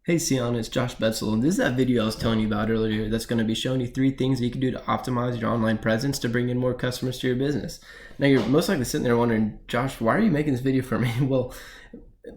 Hey Sian, it's Josh Betzel, and this is that video I was telling you about earlier that's going to be showing you 3 things that you can do to optimize your online presence to bring in more customers to your business. Now, you're most likely sitting there wondering, Josh, why are you making this video for me? Well,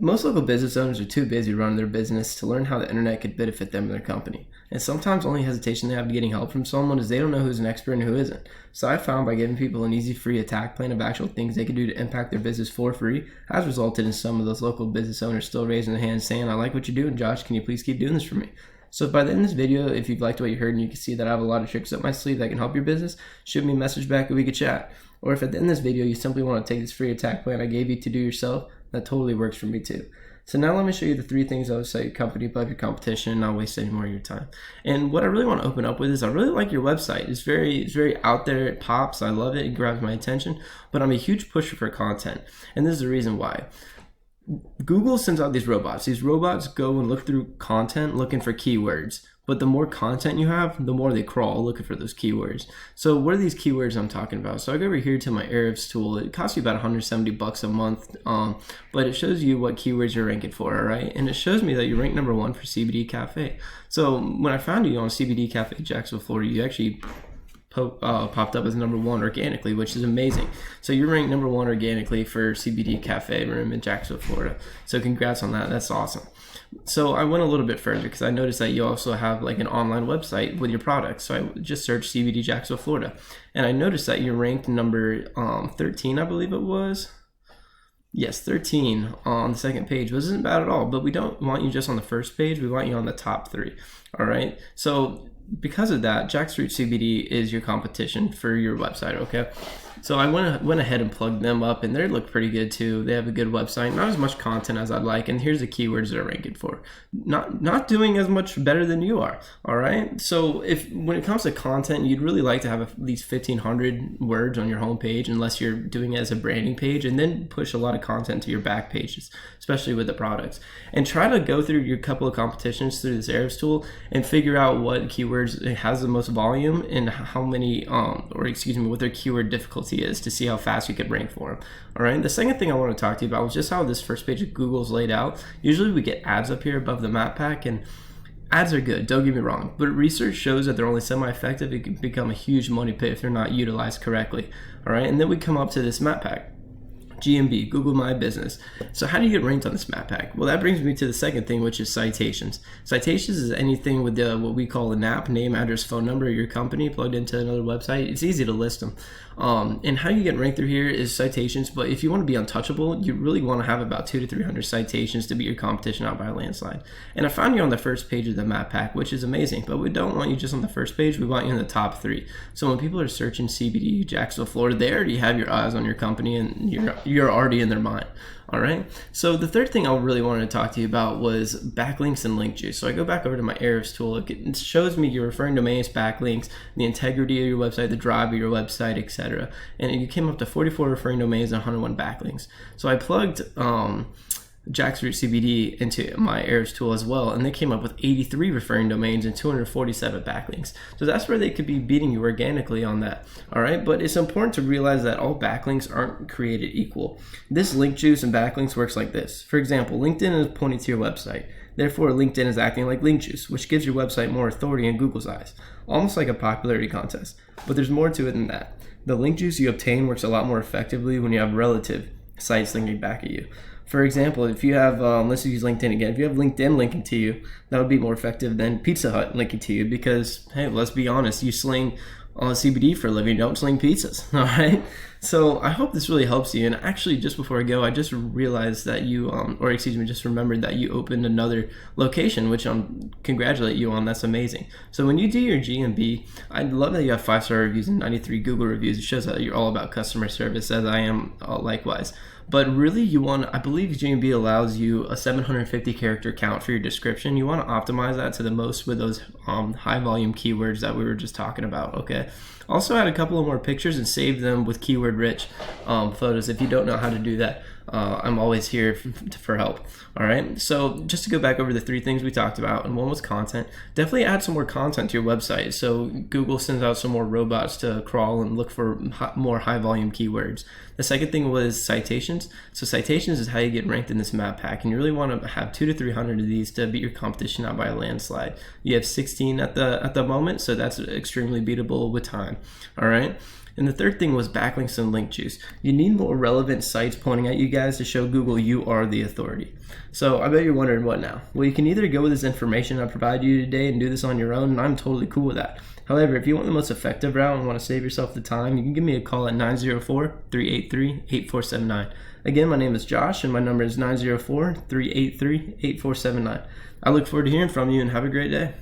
most local business owners are too busy running their business to learn how the internet could benefit them and their company. And sometimes only hesitation they have to getting help from someone is they don't know who's an expert and who isn't. So I found by giving people an easy free attack plan of actual things they can do to impact their business for free has resulted in some of those local business owners still raising their hands saying, I like what you're doing, Josh, can you please keep doing this for me? So by the end of this video, if you've liked what you heard and you can see that I have a lot of tricks up my sleeve that can help your business, shoot me a message back and we could chat. Or if at the end of this video you simply want to take this free attack plan I gave you to do yourself, that totally works for me too. So now let me show you the 3 things that will set your company above your competition and not waste any more of your time. And what I really want to open up with is I really like your website. It's very out there. It pops. I love it. It grabs my attention. But I'm a huge pusher for content. And this is the reason why. Google sends out these robots. These robots go and look through content looking for keywords. But the more content you have, the more they crawl looking for those keywords. So what are these keywords I'm talking about? So I go over here to my Ahrefs tool. It costs you about $170 a month, but it shows you what keywords you're ranking for, all right? And it shows me that you rank number 1 for CBD Cafe. So when I found you on CBD Café Jacksonville, Florida, you actually popped up as number 1 organically, which is amazing. So you're ranked number 1 organically for CBD Cafe room in Jacksonville, Florida. So congrats on that. That's awesome. So I went a little bit further because I noticed that you also have like an online website with your products. So I just searched CBD Jacksonville, Florida, and I noticed that you're ranked number 13, I believe it was. Yes, 13 on the second page, which isn't bad at all, but we don't want you just on the first page. We want you on the top 3. All right. So because of that, Jacksonville CBD is your competition for your website, okay? So I went ahead and plugged them up, and they look pretty good too. They have a good website, not as much content as I'd like, and here's the keywords they're ranking for. Not doing as much better than you are, all right? So when it comes to content, you'd really like to have at least 1,500 words on your homepage, unless you're doing it as a branding page, and then push a lot of content to your back pages, especially with the products. And try to go through your couple of competitions through this Ahrefs tool and figure out what keywords it has the most volume and how many, what their keyword difficulty is to see how fast you could rank for them. All right. The second thing I want to talk to you about was just how this first page of Google's laid out. Usually we get ads up here above the map pack, and ads are good, don't get me wrong, but research shows that they're only semi-effective. It can become a huge money pit if they're not utilized correctly. All right. And then we come up to this map pack. GMB, Google My Business. So how do you get ranked on this map pack? Well, that brings me to the second thing, which is citations. Citations is anything with what we call a NAP, name, address, phone number of your company plugged into another website. It's easy to list them. And how you get ranked through here is citations, but if you want to be untouchable, you really want to have about 200 to 300 citations to beat your competition out by a landslide. And I found you on the first page of the map pack, which is amazing, but we don't want you just on the first page, we want you in the top 3. So when people are searching CBD Jacksonville, Florida, they already have your eyes on your company and you're already in their mind. All right. So the third thing I really wanted to talk to you about was backlinks and link juice. So I go back over to my Ahrefs tool. It shows me your referring domains, backlinks, the integrity of your website, the drive of your website, etc. And you came up to 44 referring domains and 101 backlinks. So I plugged Jacksonville CBD into my Ahrefs tool as well, and they came up with 83 referring domains and 247 backlinks. So that's where they could be beating you organically on that. All right, but it's important to realize that all backlinks aren't created equal. This link juice and backlinks works like this. For example, LinkedIn is pointing to your website. Therefore, LinkedIn is acting like link juice, which gives your website more authority in Google's eyes, almost like a popularity contest. But there's more to it than that. The link juice you obtain works a lot more effectively when you have relative sites linking back at you. For example, if you have, let's use LinkedIn again. If you have LinkedIn linking to you, that would be more effective than Pizza Hut linking to you because, hey, let's be honest, you sling CBD for a living, don't sling pizzas, all right? So I hope this really helps you. And actually, just before I go, I just realized that you, just remembered that you opened another location, which I'm congratulate you on. That's amazing. So when you do your GMB, I love that you have 5-star reviews and 93 Google reviews. It shows that you're all about customer service, as I am likewise. But really, I believe GMB allows you a 750 character count for your description. You want to optimize that to the most with those high volume keywords that we were just talking about, okay? Also add a couple of more pictures and save them with keyword rich photos if you don't know how to do that. I'm always here for help. All right. So just to go back over the 3 things we talked about, and one was content. Definitely add some more content to your website. So Google sends out some more robots to crawl and look for more high volume keywords. The second thing was citations. So citations is how you get ranked in this map pack, and you really want to have 200 to 300 of these to beat your competition out by a landslide. You have 16 at the moment, so that's extremely beatable with time. All right. And the third thing was backlinks and link juice. You need more relevant sites pointing at you guys to show Google you are the authority. So I bet you're wondering what now? Well, you can either go with this information I provided you today and do this on your own, and I'm totally cool with that. However, if you want the most effective route and want to save yourself the time, you can give me a call at 904-383-8479. Again, my name is Josh, and my number is 904-383-8479. I look forward to hearing from you, and have a great day.